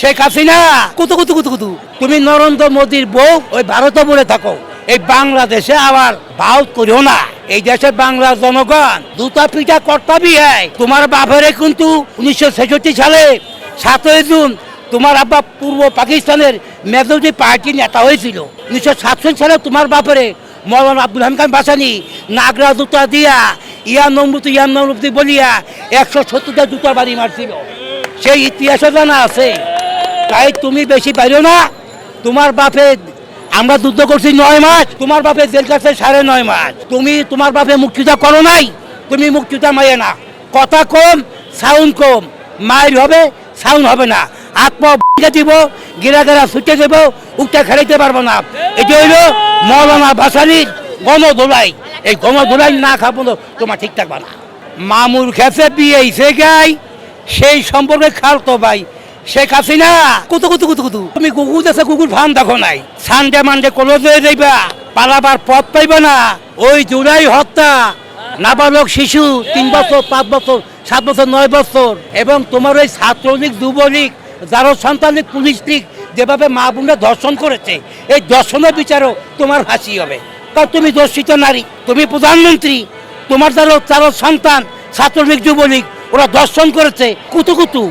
শেখ হাসিনা কুতু কুতু কুতু কুতু তুমি নরেন্দ্র মোদীর বউ ওই ভারতে বলে থাকো, এই বাংলাদেশে আবার বাউট করিও না। এই দেশে বাংলার জনগণ দুটা পিঠা কর্তাবি হয়। তোমার বাপেরে কিন্তু 1966 সালে 7 জুন তোমার আব্বা পূর্ব পাকিস্তানের মেজরিটি পার্টির নেতা হয়েছিল। 1967 সালে তোমার বাপেরে মৌলানা আব্দুল হামিদ খান বাসানি নাগরা জুতা দিয়া ইয়ান নমরুতি বলিয়া 170টা জুতা বাড়ি মারছিল। সেই ইতিহাসে জানা আছে। তাই তুমি বেশি পাইও না। তোমার বাপে আমরা যুদ্ধ করছি 9 মাস, তোমার বাপে জেল কাছে 9.5 মাস। তুমি তোমার বাপে মুক্তিযুদ্ধ করো নাই, তুমি মুক্তিযুদ্ধ মাইয়ে না। কথা কম, সাউন্ড কম, মায়ের হবে সাউন্ড হবে না। আত্মা দিব, গিরা ছুটে দেবো, উঠতে খেলাইতে পারবো না। এটি হইল মৌলানা ভাসানির গণধোলাই। এই গণধোলাই না খাবো তোমার ঠিক থাকবে না। মামুর খেতে বিয়েছে গাই, সেই সম্পর্কে খালতো ভাই শেখ হাসিনা কুতু কুতু কুতু কুতু। তুমি গুগল আছে, গুগল ফান দেখো নাই। সানডে মানডে কলেজে যাইবা, পালাবার পথ পাইবা না। ওই জুলাই হত্যা, নাবালক শিশু 3 বছর 5 বছর 7 বছর 9 বছর, এবং তোমার ওই ছাত্রলীগ যুবলীগ যারা সন্তান লীগ পুলিশ লীগ যেভাবে মা বোনরা ধর্ষণ করেছে, এই ধর্ষণের বিচারও তোমার ফাঁসি হবে। কারণ তুমি ধর্ষিত নারী, তুমি প্রধানমন্ত্রী, তোমার যারা সন্তান ছাত্রলীগ যুবলীগ ওরা ধর্ষণ করেছে কুতু কুতু।